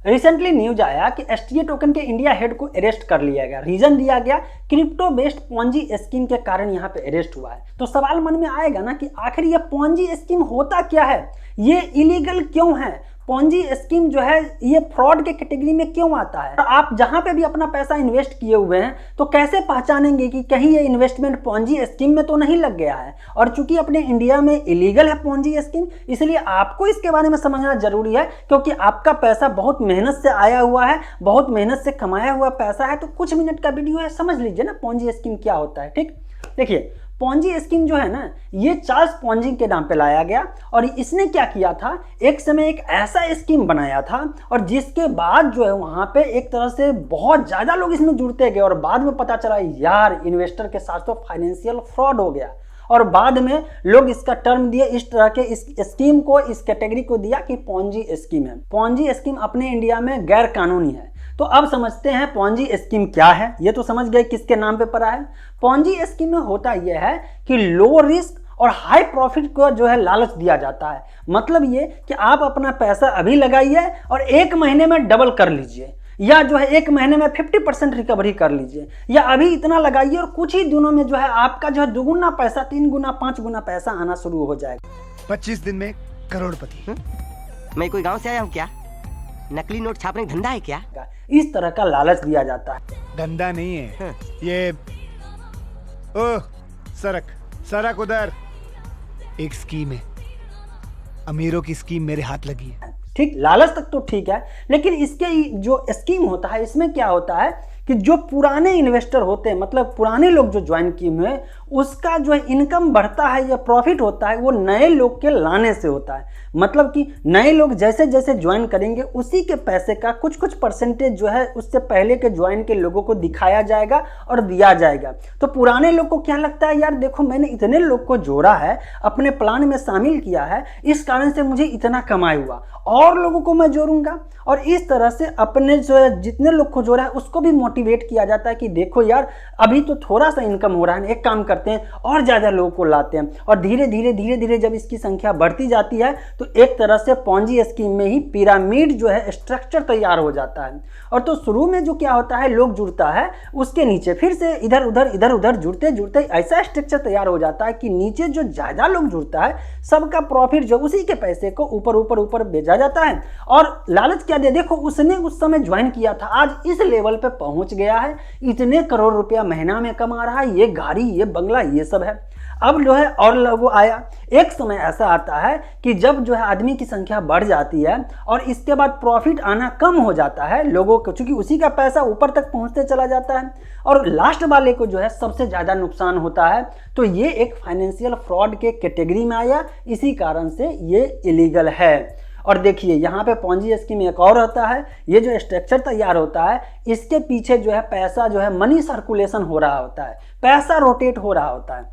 Recently news आया कि STA token के इंडिया हेड को अरेस्ट कर लिया गया। रीजन दिया गया क्रिप्टो बेस्ड पॉन्जी स्कीम के कारण यहाँ पे अरेस्ट हुआ है। तो सवाल मन में आएगा ना कि आखिर ये पॉन्जी स्कीम होता क्या है, ये इलीगल क्यों है, पॉन्जी स्कीम जो है ये फ्रॉड के कैटेगरी में क्यों आता है। आप जहां पे भी अपना पैसा इन्वेस्ट किए हुए हैं तो कैसे पहचानेंगे कि कहीं ये इन्वेस्टमेंट पॉन्जी स्कीम में तो नहीं लग गया है। और चूंकि अपने इंडिया में इलीगल है पॉन्जी स्कीम, इसलिए आपको इसके बारे में समझना जरूरी है, क्योंकि आपका पैसा बहुत मेहनत से आया हुआ है, बहुत मेहनत से कमाया हुआ पैसा है। तो कुछ मिनट का वीडियो है, समझ लीजिए ना पॉन्जी स्कीम क्या होता है। ठीक, देखिए पॉन्जी स्कीम जो है ना, ये चार्ल्स पॉन्जी के नाम पे लाया गया और इसने क्या किया था, एक समय एक ऐसा स्कीम बनाया था और जिसके बाद जो है वहां पे एक तरह से बहुत ज्यादा लोग इसमें जुड़ते गए और बाद में पता चला यार इन्वेस्टर के साथ तो फाइनेंशियल फ्रॉड हो गया। और बाद में लोग इसका टर्म दिए, इस तरह के इस स्कीम को, इस कैटेगरी को दिया कि पॉन्जी स्कीम है। पॉन्जी स्कीम अपने इंडिया में गैर कानूनी है। तो अब समझते हैं पॉन्जी स्कीम क्या है। ये तो समझ गए किसके नाम पे पड़ा है। पॉन्जी स्कीम में होता यह है कि लो रिस्क और हाई प्रॉफिट को जो है लालच दिया जाता है। मतलब ये कि आप अपना पैसा अभी लगाइए और एक महीने में डबल कर लीजिए, या जो है एक महीने में 50% रिकवरी कर लीजिए, या अभी इतना लगाइए और कुछ ही दिनों में जो है आपका जो है दुगुना पैसा, 3 गुना 5 गुना पैसा आना शुरू हो जाएगा। 25 दिन में करोड़पति। मैं कोई गांव से आया हूँ क्या? नकली नोट छापने का धंधा है क्या? इस तरह का लालच दिया जाता है। धंधा नहीं है ये। ओह सरक उधर, एक स्कीम है, अमीरों की स्कीम मेरे हाथ लगी है। ठीक, लालच तक तो ठीक है, लेकिन इसके जो स्कीम होता है इसमें क्या होता है कि जो पुराने इन्वेस्टर होते हैं, मतलब पुराने लोग जो ज्वाइन किए हुए हैं, उसका जो है इनकम बढ़ता है या प्रॉफिट होता है वो नए लोग के लाने से होता है। मतलब कि नए लोग जैसे जैसे ज्वाइन करेंगे उसी के पैसे का कुछ कुछ परसेंटेज जो है उससे पहले के ज्वाइन के लोगों को दिखाया जाएगा और दिया जाएगा। तो पुराने लोग को क्या लगता है, यार देखो मैंने इतने लोग को जोड़ा है, अपने प्लान में शामिल किया है, इस कारण से मुझे इतना कमाई हुआ, और लोगों को मैं जोड़ूंगा। और इस तरह से अपने जो है जितने लोग को जोड़ा है उसको भी मोटिवेट किया जाता है कि देखो यार अभी तो थोड़ा सा इनकम हो रहा है, एक काम करते हैं और ज़्यादा लोगों को लाते हैं। और धीरे धीरे जब इसकी संख्या बढ़ती जाती है तो एक तरह से पॉन्जी स्कीम में ही पिरामिड जो है स्ट्रक्चर तैयार हो जाता है। और तो शुरू में जो क्या होता है, लोग जुड़ता है, उसके नीचे फिर से इधर उधर जुड़ते ऐसा स्ट्रक्चर तैयार हो जाता है कि नीचे जो ज़्यादा लोग जुड़ता है सबका प्रॉफिट जो उसी के पैसे को ऊपर भेजा जाता है। और लालच क्या दे, देखो उसने उस समय ज्वाइन किया था, आज इस लेवल पे पहुंच गया है, इतने करोड़ रुपया महीना में कमा रहा है, ये गाड़ी, ये बंगला, ये सब है। अब जो है और लोगों आया, एक समय ऐसा आता है कि जब जो है आदमी की संख्या बढ़ जाती है और इसके बाद प्रॉफिट आना कम हो जाता है लोगों को, चूंकि उसी का पैसा ऊपर तक पहुंचते चला जाता है और लास्ट वाले को जो है सबसे ज़्यादा नुकसान होता है। तो ये एक फाइनेंशियल फ्रॉड के कैटेगरी में आया, इसी कारण से ये इलीगल है। और देखिए यहाँ पे पॉन्जी स्कीम एक और होता है, ये जो स्ट्रक्चर तैयार होता है इसके पीछे जो है पैसा जो है मनी सर्कुलेशन हो रहा होता है, पैसा रोटेट हो रहा होता है।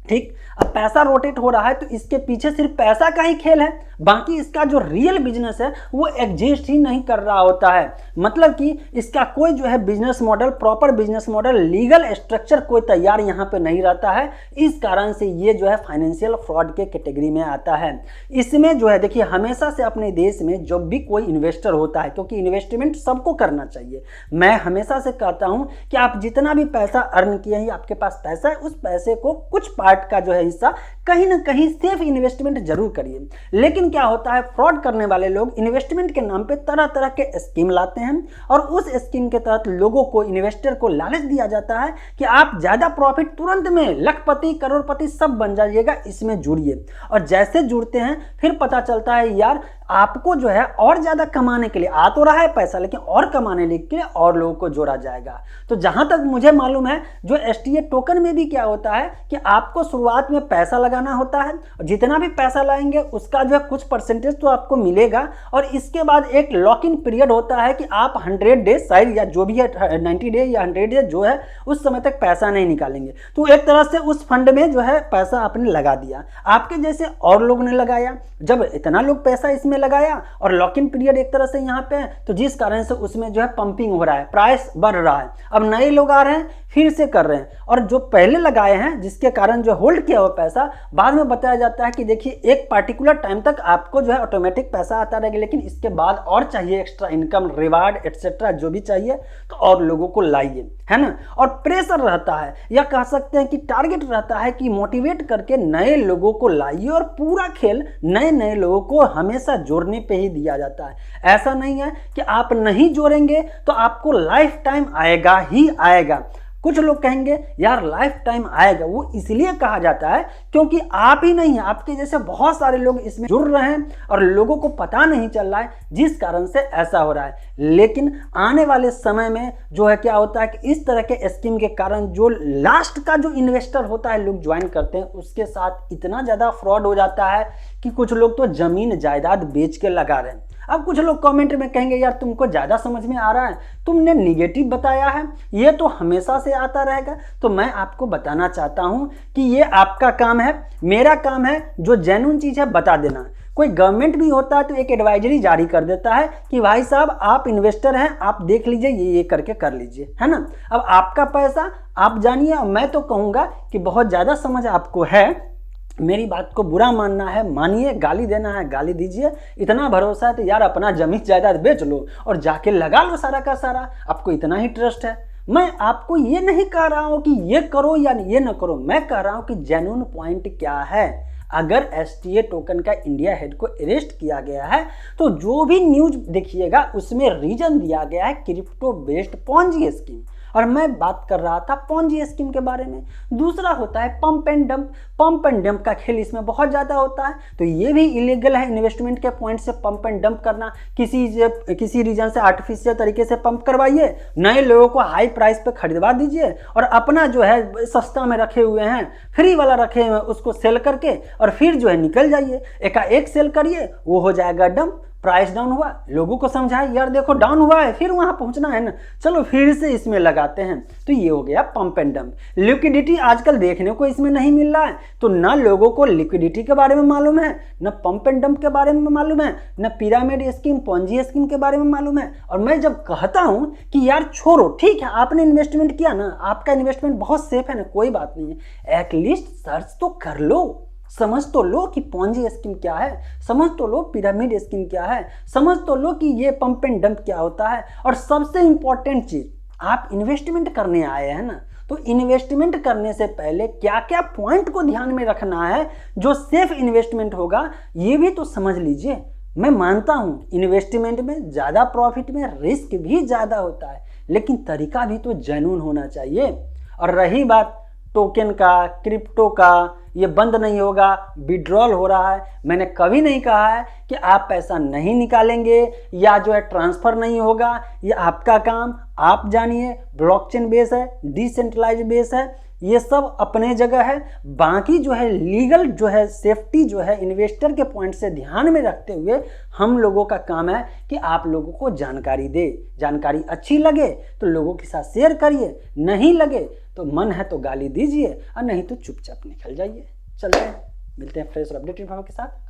ठीक, अब पैसा रोटेट हो रहा है तो इसके पीछे सिर्फ पैसा का ही खेल है, बाकी इसका जो रियल बिजनेस है वो एग्जिस्ट ही नहीं कर रहा होता है। मतलब कि इसका कोई जो है business model, proper business model, legal structure कोई तैयार यहाँ पे नहीं रहता है। इस कारण से ये जो है फाइनेंशियल फ्रॉड के कैटेगरी में आता है। इसमें जो है देखिए हमेशा से अपने देश में जब भी कोई इन्वेस्टर होता है, क्योंकि इन्वेस्टमेंट सबको करना चाहिए, मैं हमेशा से कहता हूँ कि आप जितना भी पैसा अर्न किए हैं, आपके पास पैसा है, उस पैसे को कुछ पार्ट का जो है हिस्सा कहीं ना कहीं सेफ इन्वेस्टमेंट जरूर करिए। लेकिन क्या होता है, फ्रॉड करने वाले लोग इन्वेस्टमेंट के नाम पे तरह तरह के स्कीम लाते हैं और उस स्कीम के तहत लोगों को, इन्वेस्टर को लालच दिया जाता है कि आप ज्यादा प्रॉफिट तुरंत में लखपति करोड़पति सब बन जाइएगा, इसमें जुड़िए। और जैसे जुड़ते हैं फिर पता चलता है यार आपको जो है और ज्यादा कमाने के लिए आ तो रहा है पैसा, लेकिन और कमाने के लिए और लोगों को जोड़ा जाएगा। तो जहां तक मुझे मालूम है जो एसटीए टोकन में भी क्या होता है कि आपको शुरुआत में पैसा लगाना होता है और जितना भी पैसा लाएंगे उसका जो है कुछ परसेंटेज तो आपको मिलेगा। और इसके बाद एक लॉक इन पीरियड होता है कि आप 100 डेज शायद या जो भी है 90 डेज या 100 डेज जो है उस समय तक पैसा नहीं निकालेंगे। तो एक तरह से उस फंड में जो है पैसा आपने लगा दिया, आपके जैसे और लोग ने लगाया। जब इतना लोग पैसा इसमें लगाया और लॉक इन पीरियड एक तरह से यहाँ पे है, तो जिस कारण से उसमें जो है पंपिंग हो रहा है, प्राइस बढ़ रहा है। अब नए लोग आ रहे हैं, फिर से कर रहे हैं, और जो पहले लगाए हैं जिसके कारण जो होल्ड किया हुआ पैसा बाद में बताया जाता है कि देखिए एक पार्टिकुलर टाइम तक आपको जो है ऑटोमेटिक पैसा आता रहेगा, लेकिन इसके बाद और चाहिए एक्स्ट्रा इनकम, रिवार्ड एटसेट्रा जो भी चाहिए तो और लोगों को लाइए, है ना। और प्रेशर रहता है या कह सकते हैं कि टारगेट रहता है कि मोटिवेट करके नए लोगों को लाइए, और पूरा खेल नए नए लोगों को हमेशा जोड़ने पे ही दिया जाता है। ऐसा नहीं है कि आप नहीं जोड़ेंगे तो आपको लाइफ टाइम आएगा ही आएगा। कुछ लोग कहेंगे यार लाइफ टाइम आएगा, वो इसलिए कहा जाता है क्योंकि आप ही नहीं, आपके जैसे बहुत सारे लोग इसमें जुड़ रहे हैं और लोगों को पता नहीं चल रहा है, जिस कारण से ऐसा हो रहा है। लेकिन आने वाले समय में जो है क्या होता है कि इस तरह के स्कीम के कारण जो लास्ट का जो इन्वेस्टर होता है, लोग ज्वाइन करते हैं, उसके साथ इतना ज़्यादा फ्रॉड हो जाता है कि कुछ लोग तो ज़मीन जायदाद बेच के लगा रहे हैं। अब कुछ लोग कमेंट में कहेंगे यार तुमको ज़्यादा समझ में आ रहा है, तुमने निगेटिव बताया है, ये तो हमेशा से आता रहेगा। तो मैं आपको बताना चाहता हूँ कि ये आपका काम है, मेरा काम है जो जेन्युइन चीज़ है बता देना। कोई गवर्नमेंट भी होता है तो एक एडवाइजरी जारी कर देता है कि भाई साहब आप इन्वेस्टर हैं, आप देख लीजिए, ये करके कर लीजिए, है ना। अब आपका पैसा आप जानिए, मैं तो कहूँगा कि बहुत ज़्यादा समझ आपको है, मेरी बात को बुरा मानना है मानिए, गाली देना है गाली दीजिए, इतना भरोसा है तो यार अपना जमीन जायदाद बेच लो और जाके लगा लो सारा का सारा, आपको इतना ही ट्रस्ट है। मैं आपको ये नहीं कह रहा हूँ कि ये करो या ये ना करो, मैं कह रहा हूँ कि जेन्युइन पॉइंट क्या है। अगर STA टोकन का इंडिया हेड को अरेस्ट किया गया है तो जो भी न्यूज देखिएगा उसमें रीजन दिया गया है क्रिप्टो बेस्ड पॉन्जी स्कीम, और मैं बात कर रहा था पॉन्जी स्कीम के बारे में। दूसरा होता है pump and dump, pump and dump का खेल इसमें बहुत ज़्यादा होता है, तो ये भी इलीगल है इन्वेस्टमेंट के पॉइंट से पंप एंड डंप करना। किसी रीजन से आर्टिफिशियल तरीके से पंप करवाइए, नए लोगों को हाई प्राइस पे खरीदवा दीजिए और अपना जो है सस्ता में रखे हुए हैं, फ्री वाला रखे हुए हैं, उसको सेल करके और फिर जो है निकल जाइए। एकाएक सेल करिए, वो हो जाएगा डंप। प्राइस डाउन हुआ, लोगों को समझाए यार देखो डाउन हुआ है, फिर वहां पहुंचना है ना, चलो फिर से इसमें लगाते हैं। तो ये हो गया पंप एंड डंप। लिक्विडिटी आजकल देखने को इसमें नहीं मिल रहा है, तो ना लोगों को लिक्विडिटी के बारे में मालूम है, न पंप एंड डंप के बारे में मालूम है, न पिरामिड स्कीम पॉन्जी स्कीम के बारे में मालूम है। और मैं जब कहता हूं कि यार छोड़ो, ठीक है आपने इन्वेस्टमेंट किया ना, आपका इन्वेस्टमेंट बहुत सेफ है ना, कोई बात नहीं है, एटलीस्ट सर्च तो कर लो, समझ तो लो कि पॉन्जी स्कीम क्या है, समझ तो लो पिरामिड स्कीम क्या है, समझ तो लो कि ये पंप एंड डंप क्या होता है। और सबसे इंपॉर्टेंट चीज, आप इन्वेस्टमेंट करने आए हैं ना, तो इन्वेस्टमेंट करने से पहले क्या क्या पॉइंट को ध्यान में रखना है जो सेफ इन्वेस्टमेंट होगा, ये भी तो समझ लीजिए। मैं मानता हूं इन्वेस्टमेंट में ज़्यादा प्रॉफिट में रिस्क भी ज़्यादा होता है, लेकिन तरीका भी तो जेन्युइन होना चाहिए। और रही बात टोकन का, क्रिप्टो का, ये बंद नहीं होगा, विड्रॉल हो रहा है, मैंने कभी नहीं कहा है कि आप पैसा नहीं निकालेंगे या जो है ट्रांसफ़र नहीं होगा, ये आपका काम, आप जानिए। ब्लॉकचेन बेस है, डिसेंट्रलाइज बेस है, ये सब अपने जगह है। बाकी जो है लीगल जो है सेफ्टी जो है इन्वेस्टर के पॉइंट से ध्यान में रखते हुए हम लोगों का काम है कि आप लोगों को जानकारी दे। जानकारी अच्छी लगे तो लोगों के साथ शेयर करिए, नहीं लगे तो मन है तो गाली दीजिए और नहीं तो चुपचाप निकल जाइए। चलते हैं, मिलते हैं फ्रेश और अपडेटेड भाव के साथ।